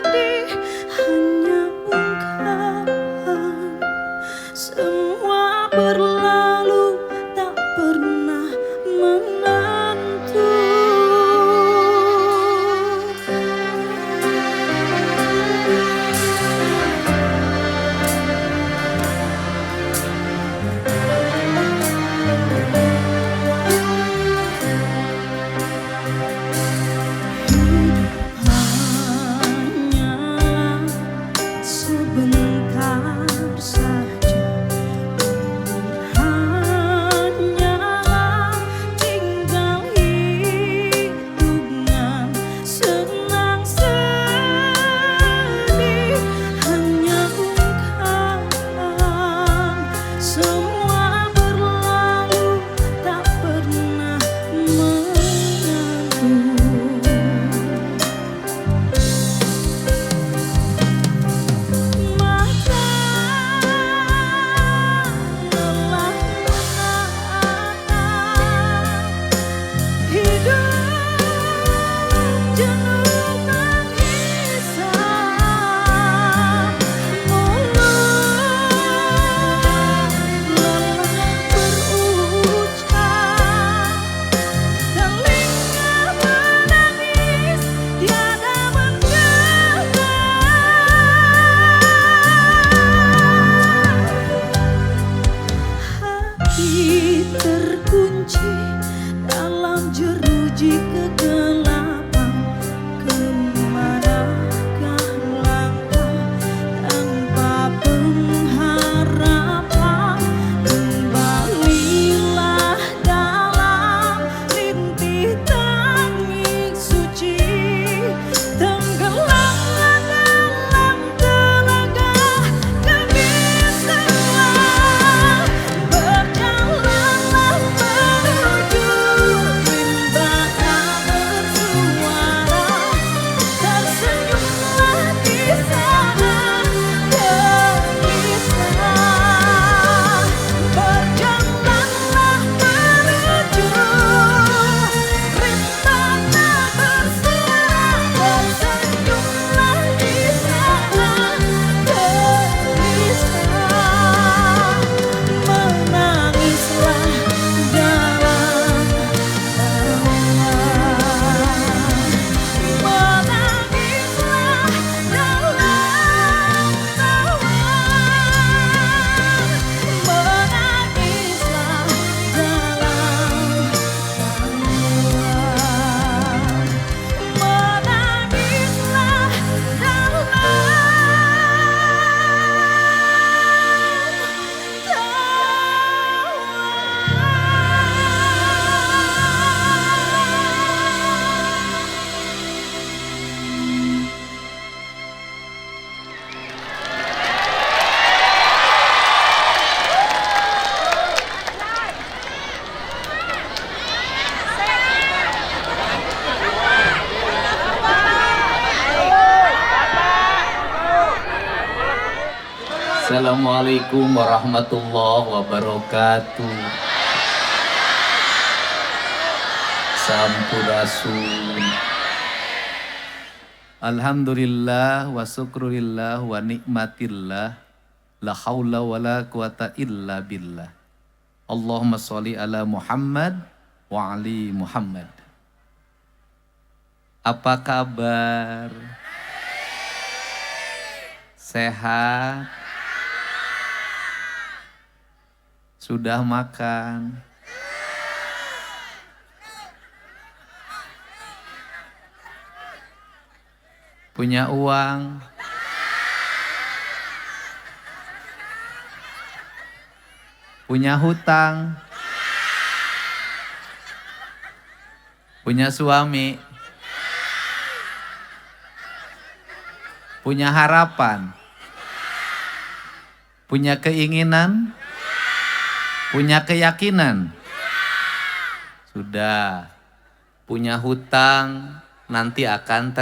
sedih hanya ungkapan. Assalamualaikum warahmatullahi wabarakatuh. Sampurasun. Alhamdulillah wa syukurillah wa nikmatillah. La haula wa la quwata illa billah. Allahumma sholli ala Muhammad wa ali Muhammad. Apa kabar? Sehat? Sudah makan? Punya uang? Punya hutang? Punya suami? Punya harapan? Punya keinginan? Punya keyakinan? Sudah. Punya hutang, nanti akan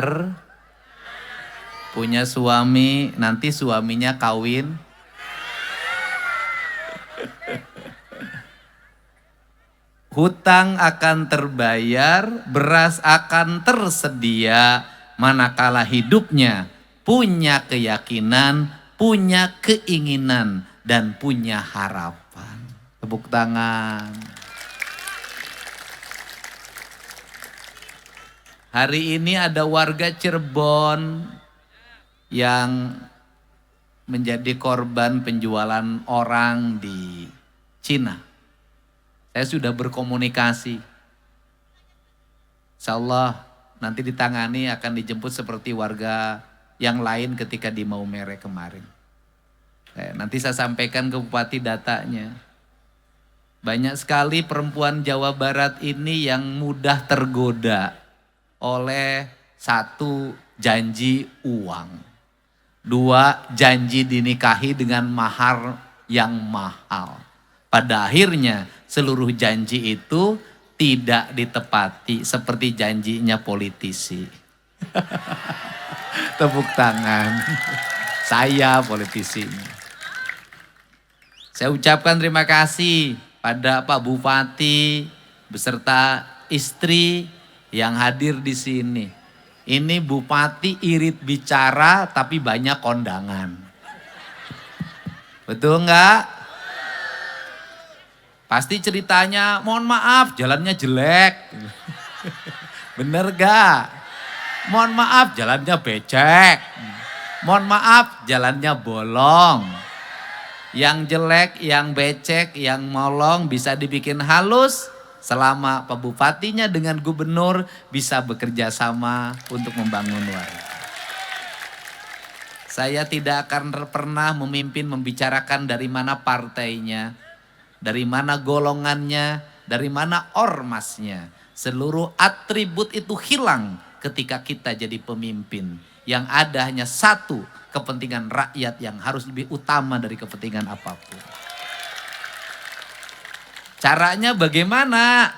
punya suami, nanti suaminya kawin. Hutang akan terbayar, beras akan tersedia, manakala hidupnya punya keyakinan, punya keinginan, dan punya harapan. Tepuk tangan. Hari ini ada warga Cirebon yang menjadi korban penjualan orang di Cina. Saya sudah berkomunikasi. Insya Allah nanti ditangani, akan dijemput seperti warga yang lain ketika di Maumere kemarin. Nanti saya sampaikan ke Bupati datanya. Banyak sekali perempuan Jawa Barat ini yang mudah tergoda oleh satu, janji uang. Dua, janji dinikahi dengan mahar yang mahal. Pada akhirnya seluruh janji itu tidak ditepati seperti janjinya politisi. Tepuk tangan. Saya politisinya. Saya ucapkan terima kasih pada Pak Bupati beserta istri yang hadir di sini. Ini Bupati irit bicara tapi banyak kondangan. Betul enggak? Pasti ceritanya, mohon maaf jalannya jelek. Bener gak? Mohon maaf jalannya becek. Mohon maaf jalannya bolong. Yang jelek, yang becek, yang molong bisa dibikin halus selama Pak Bupatinya dengan gubernur bisa bekerja sama untuk membangun warga. Saya tidak akan pernah memimpin membicarakan dari mana partainya, dari mana golongannya, dari mana ormasnya. Seluruh atribut itu hilang ketika kita jadi pemimpin. Yang ada hanya satu, kepentingan rakyat yang harus lebih utama dari kepentingan apapun. Caranya bagaimana?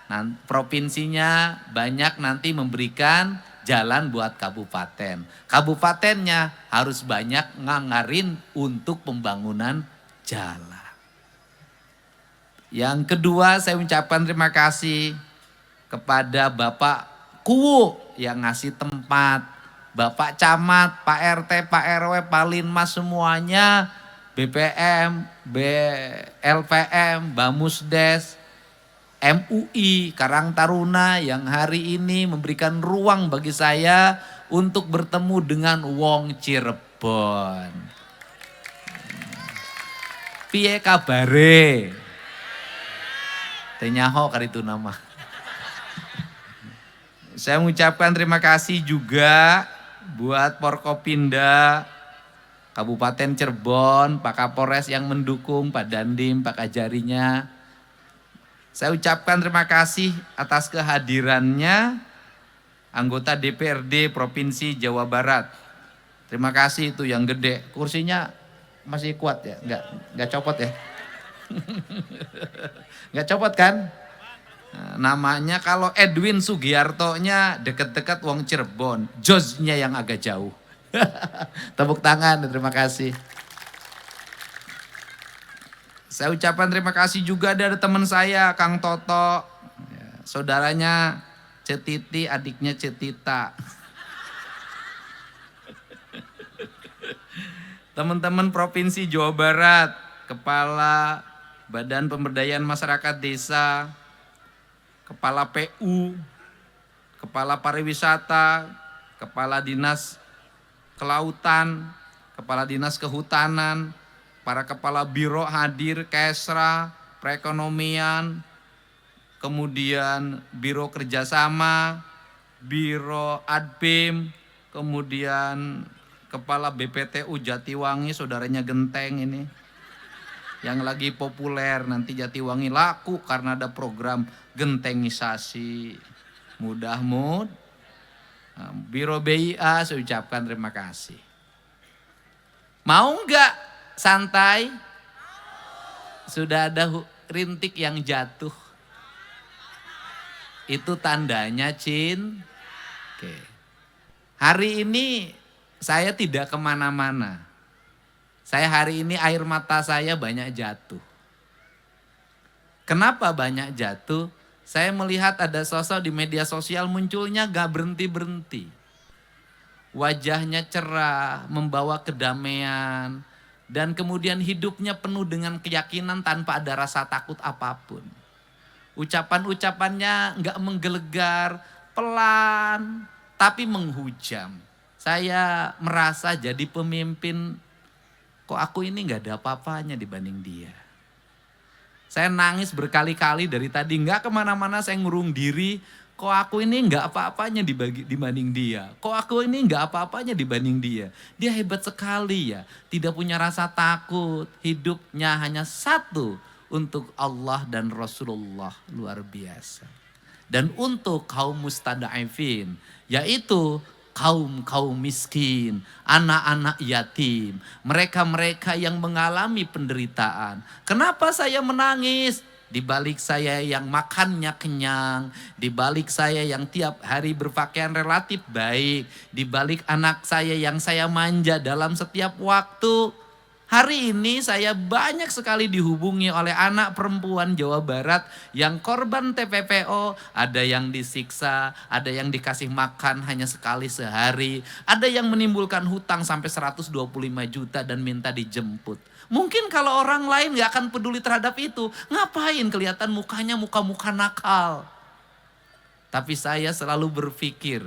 Nah, provinsinya banyak nanti memberikan jalan buat kabupaten. Kabupatennya harus banyak nganggarin untuk pembangunan jalan. Yang kedua, saya ucapkan terima kasih kepada Bapak Kuwu yang ngasih tempat. Bapak Camat, Pak RT, Pak RW, Pak Linmas semuanya, BPM, LPM, Bamusdes, MUI, Karang Taruna yang hari ini memberikan ruang bagi saya untuk bertemu dengan wong Cirebon. Piye kabare? Tenyaho kali itu nama. Saya mengucapkan terima kasih juga buat Forkopimda Kabupaten Cirebon, Pak Kapolres yang mendukung, Pak Dandim, Pak Kajarinya. Saya ucapkan terima kasih atas kehadirannya anggota DPRD Provinsi Jawa Barat. Terima kasih itu yang gede. Kursinya masih kuat ya? Enggak copot ya? Enggak copot kan? Namanya kalau Edwin Sugiarto-nya deket-deket wong Cirebon, Josnya yang agak jauh. Tepuk tangan, terima kasih. Saya ucapkan terima kasih juga ada teman saya, Kang Toto. Ya, saudaranya Cetiti, adiknya Cetita. Teman-teman Provinsi Jawa Barat, Kepala Badan Pemberdayaan Masyarakat Desa, Kepala PU, Kepala Pariwisata, Kepala Dinas Kelautan, Kepala Dinas Kehutanan, para Kepala Biro hadir, Kesra, Perekonomian, kemudian Biro Kerjasama, Biro Adbim, kemudian Kepala BPTU Jatiwangi, saudaranya Genteng ini, yang lagi populer, nanti Jatiwangi laku karena ada program gentengisasi. Mudah-mudahan. Biro BIA saya ucapkan terima kasih. Mau enggak santai? Sudah ada rintik yang jatuh. Itu tandanya Oke. Hari ini saya tidak kemana-mana. Saya hari ini air mata saya banyak jatuh. Kenapa banyak jatuh? Saya melihat ada sosok di media sosial munculnya gak berhenti-berhenti. Wajahnya cerah, membawa kedamaian. Dan kemudian hidupnya penuh dengan keyakinan tanpa ada rasa takut apapun. Ucapan-ucapannya gak menggelegar, pelan, tapi menghujam. Saya merasa jadi pemimpin, kok aku ini gak ada apa-apanya dibanding dia. Saya nangis berkali-kali dari tadi, nggak kemana-mana saya ngurung diri. Kok aku ini nggak apa-apanya dibanding dia. Kok aku ini nggak apa-apanya dibanding dia. Dia hebat sekali ya, tidak punya rasa takut. Hidupnya hanya satu untuk Allah dan Rasulullah, luar biasa. Dan untuk kaum mustada'ifin, yaitu kaum miskin, anak-anak yatim, mereka-mereka yang mengalami penderitaan. Kenapa saya menangis? Di balik saya yang makannya kenyang, di balik saya yang tiap hari berpakaian relatif baik, di balik anak saya yang saya manja dalam setiap waktu. Hari ini saya banyak sekali dihubungi oleh anak perempuan Jawa Barat yang korban TPPO, ada yang disiksa, ada yang dikasih makan hanya sekali sehari, ada yang menimbulkan hutang sampai 125 juta dan minta dijemput. Mungkin kalau orang lain gak akan peduli terhadap itu, ngapain kelihatan mukanya muka-muka nakal. Tapi saya selalu berpikir,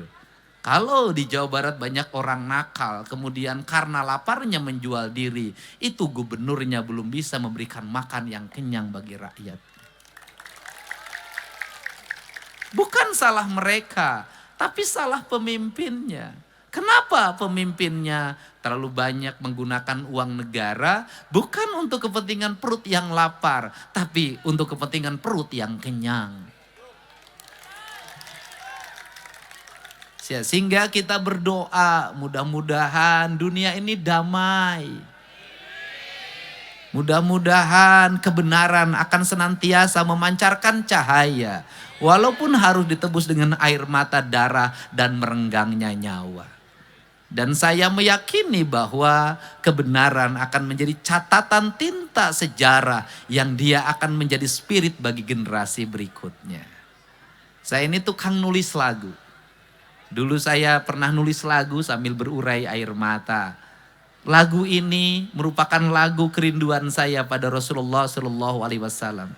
kalau di Jawa Barat banyak orang nakal, kemudian karena laparnya menjual diri, itu gubernurnya belum bisa memberikan makan yang kenyang bagi rakyat. Bukan salah mereka, tapi salah pemimpinnya. Kenapa pemimpinnya terlalu banyak menggunakan uang negara? Bukan untuk kepentingan perut yang lapar, tapi untuk kepentingan perut yang kenyang. Sehingga kita berdoa, mudah-mudahan dunia ini damai. Mudah-mudahan kebenaran akan senantiasa memancarkan cahaya. Walaupun harus ditebus dengan air mata, darah, dan merenggangnya nyawa. Dan saya meyakini bahwa kebenaran akan menjadi catatan tinta sejarah yang dia akan menjadi spirit bagi generasi berikutnya. Saya ini tukang nulis lagu. Dulu saya pernah nulis lagu sambil berurai air mata. Lagu ini merupakan lagu kerinduan saya pada Rasulullah Shallallahu Alaihi Wasallam.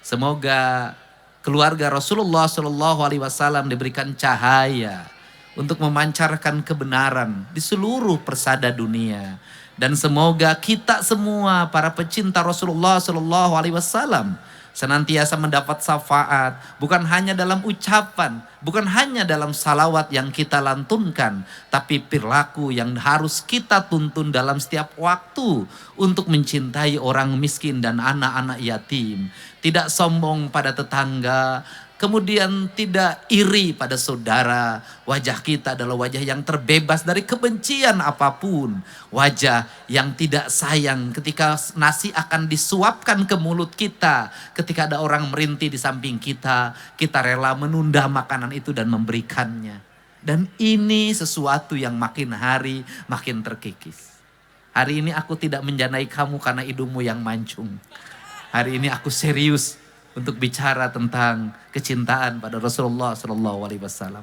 Semoga keluarga Rasulullah Shallallahu Alaihi Wasallam diberikan cahaya untuk memancarkan kebenaran di seluruh persada dunia. Dan semoga kita semua para pecinta Rasulullah Shallallahu Alaihi Wasallam senantiasa mendapat syafaat, bukan hanya dalam ucapan, bukan hanya dalam salawat yang kita lantunkan, tapi perilaku yang harus kita tuntun dalam setiap waktu untuk mencintai orang miskin dan anak-anak yatim. Tidak sombong pada tetangga, kemudian tidak iri pada saudara. Wajah kita adalah wajah yang terbebas dari kebencian apapun. Wajah yang tidak sayang ketika nasi akan disuapkan ke mulut kita. Ketika ada orang merintih di samping kita, kita rela menunda makanan itu dan memberikannya. Dan ini sesuatu yang makin hari makin terkikis. Hari ini aku tidak menjanai kamu karena hidungmu yang mancung. Hari ini aku serius untuk bicara tentang kecintaan pada Rasulullah Sallallahu Alaihi Wasallam.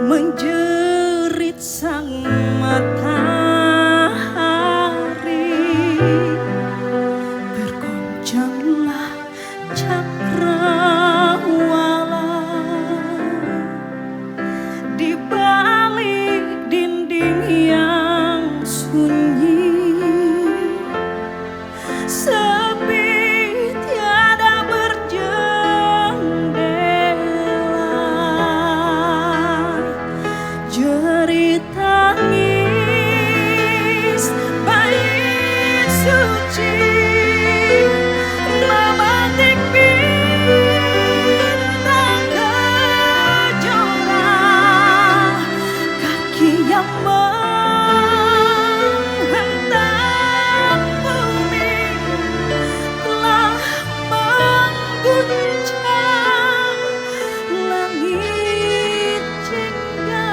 Menjerit sang matahari, bergoncanglah cakrawala di balik dinding yang sunyi. Sepi tiada berjendela, jerit tangis bayi suci memetik bintang kejora, kaki yang menghentak bumi telah mengguncang langit jingga,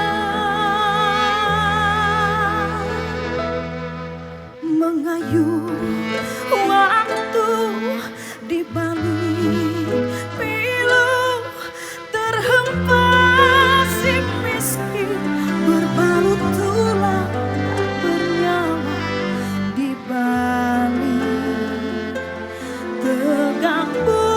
mengayuh waktu di balik pilu, terhempas si miskin berbalut tulang tak bernyawa di balik tegang pungkungmu.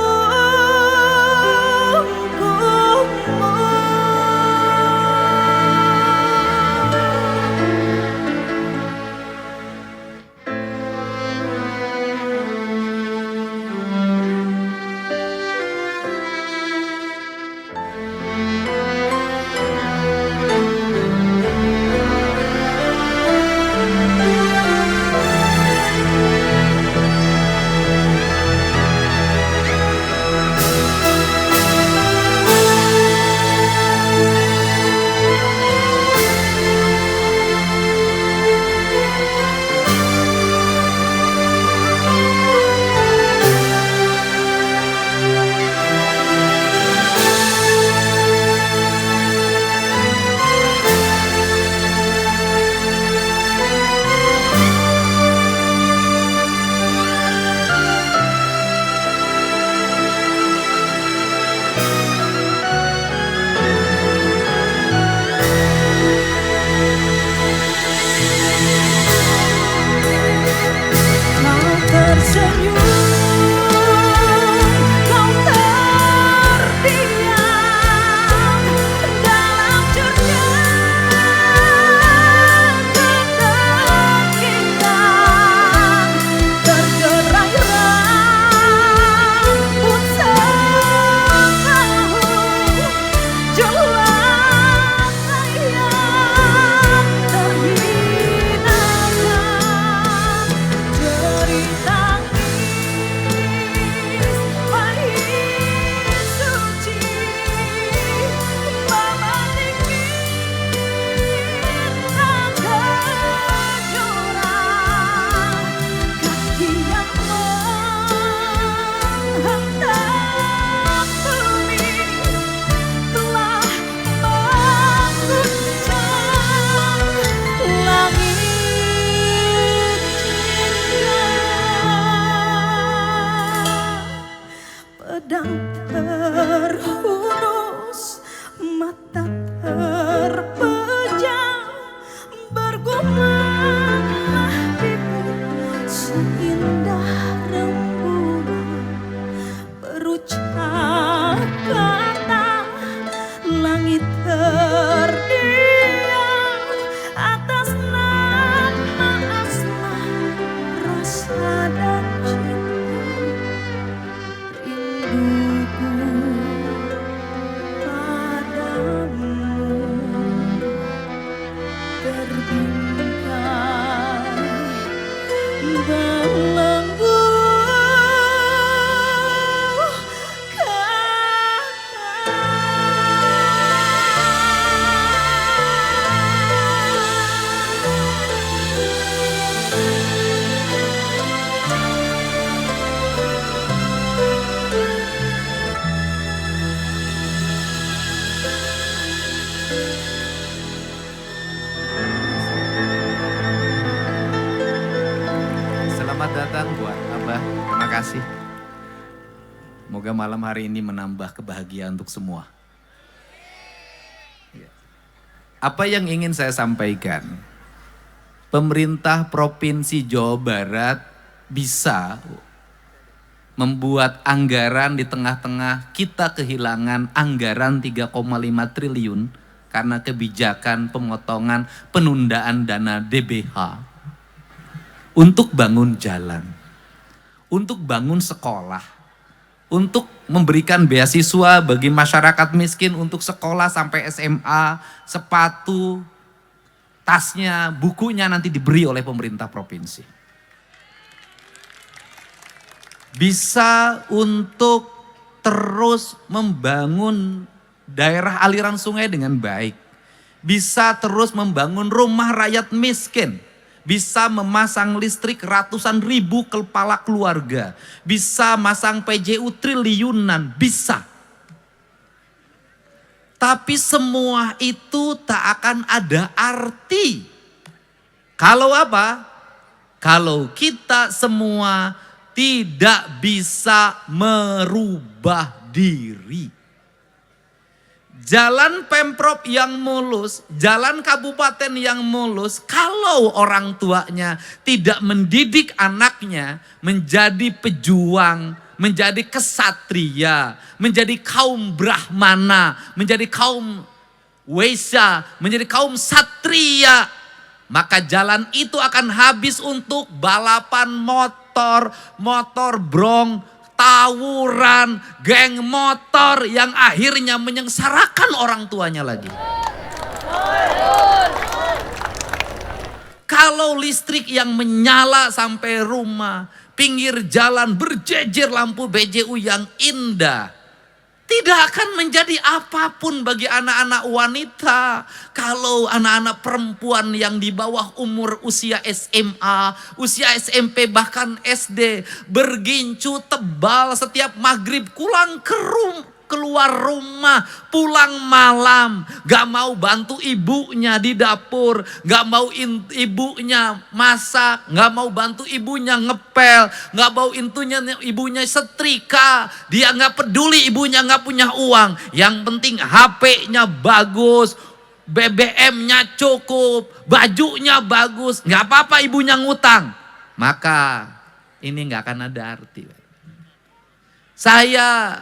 Kau tersenyum, kau terdiam dalam cerdak ketak kita, tergerai rambut sebahu, jelas sayang terhinakan, jerit tangis bayi suci memetik bintang kejora, kaki yang menghentak bumi telah mengguncang langit jingga, pedang terhunus, mata terpejam, bergumamlah bibir seindah rembulan, berucap kata langit Semoga malam hari ini menambah kebahagiaan untuk semua. Apa yang ingin saya sampaikan? Pemerintah Provinsi Jawa Barat bisa membuat anggaran di tengah-tengah kita kehilangan anggaran 3,5 triliun karena kebijakan pemotongan penundaan dana DBH untuk bangun jalan, untuk bangun sekolah, untuk memberikan beasiswa bagi masyarakat miskin untuk sekolah sampai SMA, sepatu, tasnya, bukunya nanti diberi oleh pemerintah provinsi. Bisa untuk terus membangun daerah aliran sungai dengan baik. Bisa terus membangun rumah rakyat miskin. Bisa memasang listrik ratusan ribu kepala keluarga. Bisa masang PJU triliunan, bisa. Tapi semua itu tak akan ada arti. Kalau apa? Kalau kita semua tidak bisa merubah diri. Jalan Pemprov yang mulus, jalan kabupaten yang mulus, kalau orang tuanya tidak mendidik anaknya menjadi pejuang, menjadi kesatria, menjadi kaum Brahmana, menjadi kaum Wesya, menjadi kaum satria, maka jalan itu akan habis untuk balapan motor brong, tawuran, geng motor yang akhirnya menyengsarakan orang tuanya lagi. Kalau listrik yang menyala sampai rumah, pinggir jalan berjejer lampu BJU yang indah, tidak akan menjadi apapun bagi anak-anak wanita. Kalau anak-anak perempuan yang di bawah umur usia SMA, usia SMP bahkan SD, bergincu tebal setiap maghrib keluar rumah, pulang malam, gak mau bantu ibunya di dapur, gak mau ibunya masak, gak mau bantu ibunya ngepel, gak mau ibunya setrika, dia gak peduli ibunya gak punya uang, yang penting HP-nya bagus, BBM-nya cukup, bajunya bagus, gak apa-apa ibunya ngutang, maka ini gak akan ada arti. Saya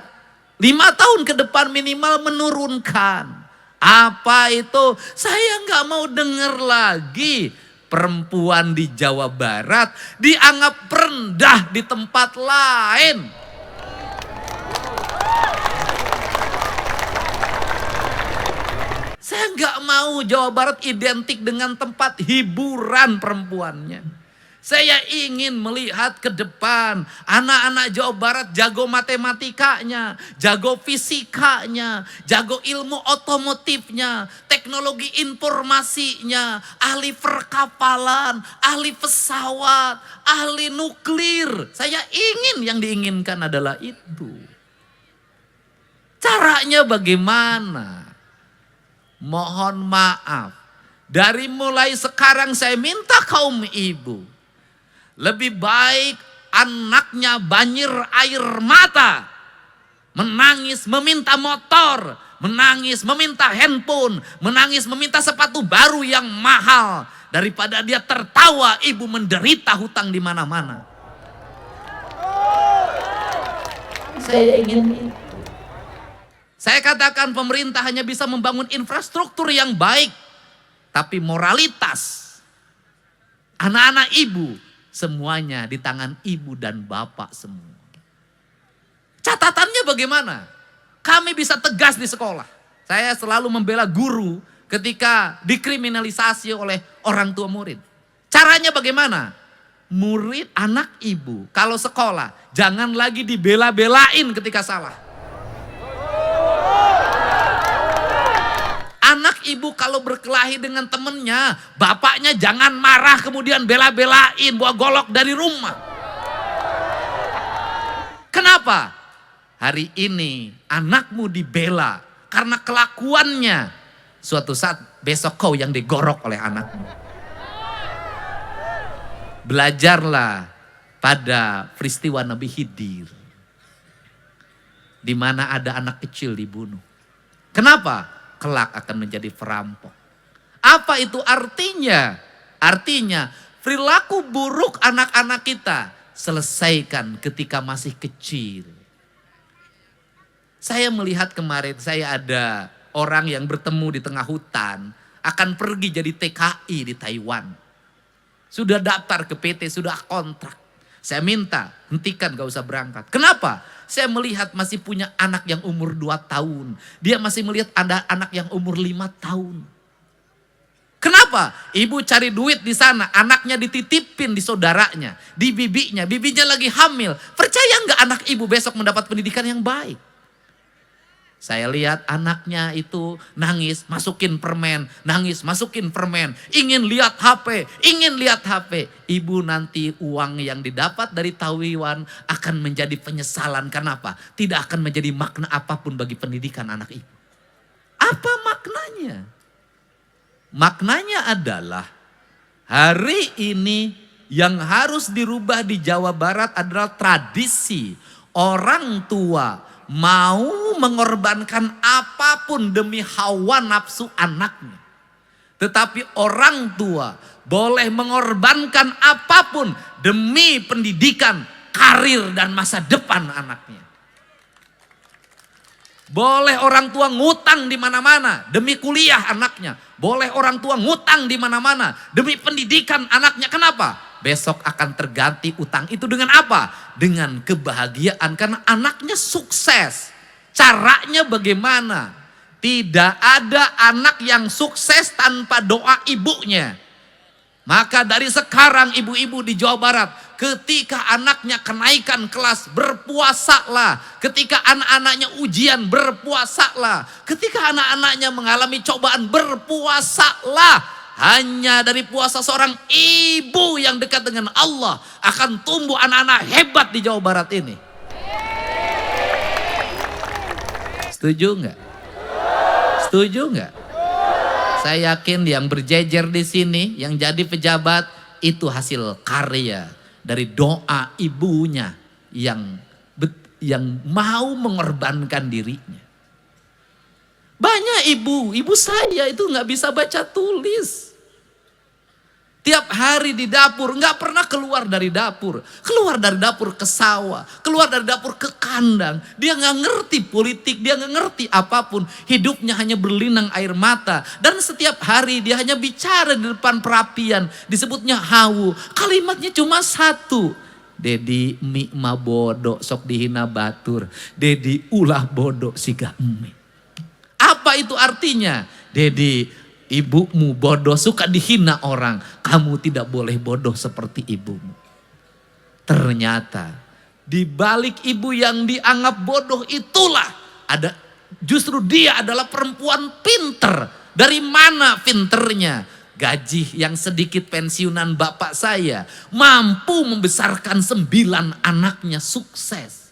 5 tahun ke depan minimal menurunkan. Apa itu? Saya nggak mau dengar lagi perempuan di Jawa Barat dianggap rendah di tempat lain. Saya nggak mau Jawa Barat identik dengan tempat hiburan perempuannya. Saya ingin melihat ke depan anak-anak Jawa Barat jago matematikanya, jago fisikanya, jago ilmu otomotifnya, teknologi informasinya, ahli perkapalan, ahli pesawat, ahli nuklir. Saya ingin, yang diinginkan adalah itu. Caranya bagaimana? Mohon maaf. Dari mulai sekarang saya minta kaum ibu, lebih baik anaknya banjir air mata, menangis meminta motor, menangis meminta handphone, menangis meminta sepatu baru yang mahal, daripada dia tertawa ibu menderita hutang di mana-mana. Saya ingin itu. Saya katakan pemerintah hanya bisa membangun infrastruktur yang baik, tapi moralitas anak-anak ibu semuanya di tangan ibu dan bapak semua. Catatannya bagaimana? Kami bisa tegas di sekolah. Saya selalu membela guru ketika dikriminalisasi oleh orang tua murid. Caranya bagaimana? Murid, anak ibu, kalau sekolah jangan lagi dibela-belain ketika salah. Anak ibu kalau berkelahi dengan temennya, bapaknya jangan marah kemudian bela-belain, bawa golok dari rumah. Kenapa? Hari ini anakmu dibela karena kelakuannya. Suatu saat besok kau yang digorok oleh anakmu. Belajarlah pada peristiwa Nabi Khidir. di mana ada anak kecil dibunuh. Kenapa? Kelak akan menjadi perampok. Apa itu artinya? Artinya perilaku buruk anak-anak kita selesaikan ketika masih kecil. Saya melihat kemarin, saya ada orang yang bertemu di tengah hutan, akan pergi jadi TKI di Taiwan. Sudah daftar ke PT, sudah kontrak. Saya minta, hentikan, gak usah berangkat. Kenapa? Saya melihat masih punya anak yang umur 2 tahun. Dia masih melihat ada anak yang umur 5 tahun. Kenapa? Ibu cari duit di sana, anaknya dititipin di saudaranya, di bibinya. Bibinya lagi hamil. Percaya nggak anak ibu besok mendapat pendidikan yang baik? Saya lihat anaknya itu nangis, masukin permen, nangis, masukin permen. Ingin lihat HP, ingin lihat HP. Ibu nanti uang yang didapat dari Taiwan akan menjadi penyesalan. Kenapa? Tidak akan menjadi makna apapun bagi pendidikan anak ibu. Apa maknanya? Maknanya adalah hari ini yang harus dirubah di Jawa Barat adalah tradisi orang tua mau mengorbankan apapun demi hawa nafsu anaknya. Tetapi orang tua boleh mengorbankan apapun demi pendidikan, karir dan masa depan anaknya. Boleh orang tua ngutang di mana-mana demi kuliah anaknya. Boleh orang tua ngutang di mana-mana demi pendidikan anaknya. Kenapa? Besok akan terganti utang itu dengan apa? Dengan kebahagiaan karena anaknya sukses. Caranya bagaimana? Tidak ada anak yang sukses tanpa doa ibunya. Maka dari sekarang ibu-ibu di Jawa Barat, ketika anaknya kenaikan kelas, berpuasalah. Ketika anak-anaknya ujian, berpuasalah. Ketika anak-anaknya mengalami cobaan, berpuasalah. Hanya dari puasa seorang ibu yang dekat dengan Allah akan tumbuh anak-anak hebat di Jawa Barat ini. Setuju nggak? Setuju nggak? Saya yakin yang berjejer di sini, yang jadi pejabat, itu hasil karya dari doa ibunya yang mau mengorbankan dirinya. Banyak ibu saya itu nggak bisa baca tulis. Tiap hari di dapur, nggak pernah keluar dari dapur. Keluar dari dapur ke sawah, keluar dari dapur ke kandang. Dia nggak ngerti politik, dia nggak ngerti apapun. Hidupnya hanya berlinang air mata. Dan setiap hari dia hanya bicara di depan perapian. Disebutnya hawu. Kalimatnya cuma satu. Dedi mikma bodoh sok dihina batur. Dedi ulah bodoh siga emi. Apa itu artinya? Dedi, ibumu bodoh suka dihina orang. Kamu tidak boleh bodoh seperti ibumu. Ternyata di balik ibu yang dianggap bodoh itulah ada justru dia adalah perempuan pinter. Dari mana pinternya? Gaji yang sedikit pensiunan bapak saya mampu membesarkan 9 anaknya sukses.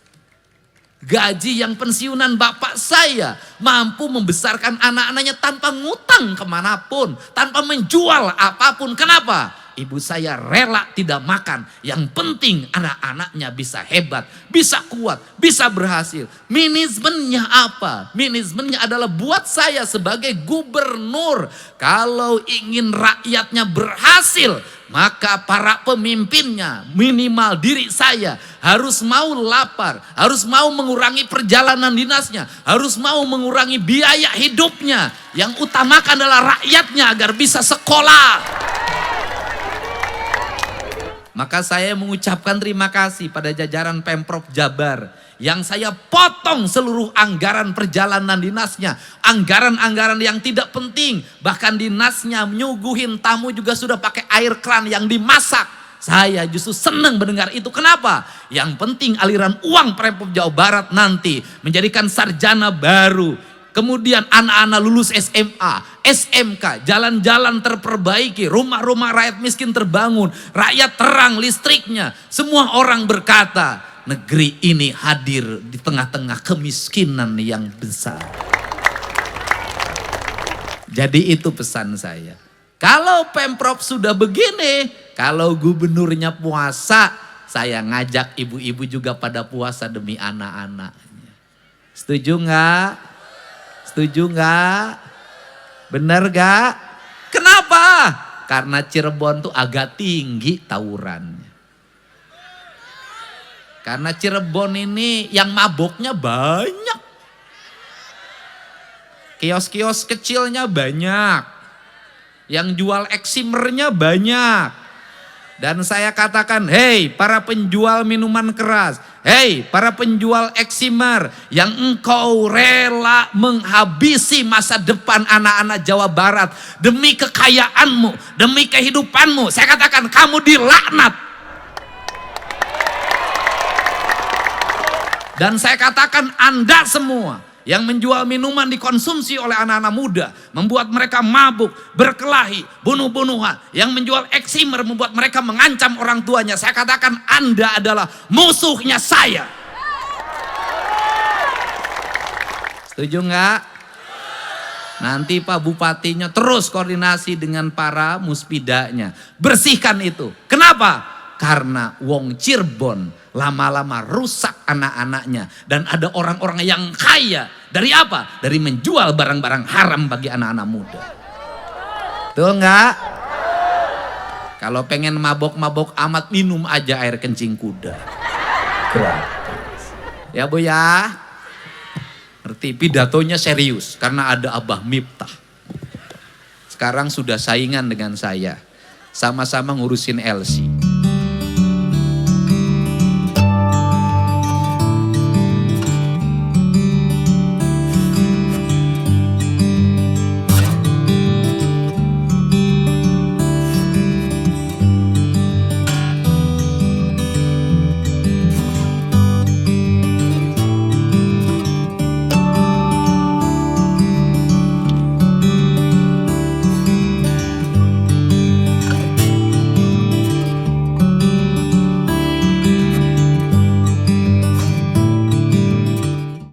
Gaji yang pensiunan bapak saya mampu membesarkan anak-anaknya tanpa ngutang kemanapun. Tanpa menjual apapun. Kenapa? Ibu saya rela tidak makan. Yang penting anak-anaknya bisa hebat, bisa kuat, bisa berhasil. Manajemennya apa? Manajemennya adalah buat saya sebagai gubernur. Kalau ingin rakyatnya berhasil, maka para pemimpinnya minimal diri saya harus mau lapar, harus mau mengurangi perjalanan dinasnya, harus mau mengurangi biaya hidupnya. Yang utamakan adalah rakyatnya agar bisa sekolah. Maka saya mengucapkan terima kasih pada jajaran Pemprov Jabar yang saya potong seluruh anggaran perjalanan dinasnya. Anggaran-anggaran yang tidak penting. Bahkan dinasnya menyuguhin tamu juga sudah pakai air kran yang dimasak. Saya justru senang mendengar itu. Kenapa? Yang penting aliran uang Pemprov Jawa Barat nanti menjadikan sarjana baru. Kemudian anak-anak lulus SMA, SMK, jalan-jalan terperbaiki, rumah-rumah rakyat miskin terbangun, rakyat terang listriknya. Semua orang berkata, negeri ini hadir di tengah-tengah kemiskinan yang besar. Jadi itu pesan saya. Kalau Pemprov sudah begini, kalau gubernurnya puasa, saya ngajak ibu-ibu juga pada puasa demi anak-anaknya. Setuju nggak? Setuju nggak? Bener nggak? Kenapa? Karena Cirebon tuh agak tinggi tawurannya. Karena Cirebon ini yang maboknya banyak. Kios-kios kecilnya banyak. Yang jual eksimernya banyak. Dan saya katakan, hei para penjual minuman keras, hei para penjual eksimer yang engkau rela menghabisi masa depan anak-anak Jawa Barat demi kekayaanmu, demi kehidupanmu. Saya katakan kamu dilaknat. Dan saya katakan Anda semua yang menjual minuman dikonsumsi oleh anak-anak muda, membuat mereka mabuk, berkelahi, bunuh-bunuhan, yang menjual eksimer membuat mereka mengancam orang tuanya. Saya katakan Anda adalah musuhnya saya. Setuju nggak? Nanti Pak Bupatinya terus koordinasi dengan para muspidanya. Bersihkan itu. Kenapa? Karena wong Cirebon lama-lama rusak anak-anaknya. Dan ada orang-orang yang kaya. Dari apa? Dari menjual barang-barang haram bagi anak-anak muda. Betul nggak? Kalau pengen mabok-mabok amat, minum aja air kencing kuda. Gratis. Ya Bu ya. Ngerti, pidatonya serius. Karena ada Abah Miftah. Sekarang sudah saingan dengan saya. Sama-sama ngurusin LC.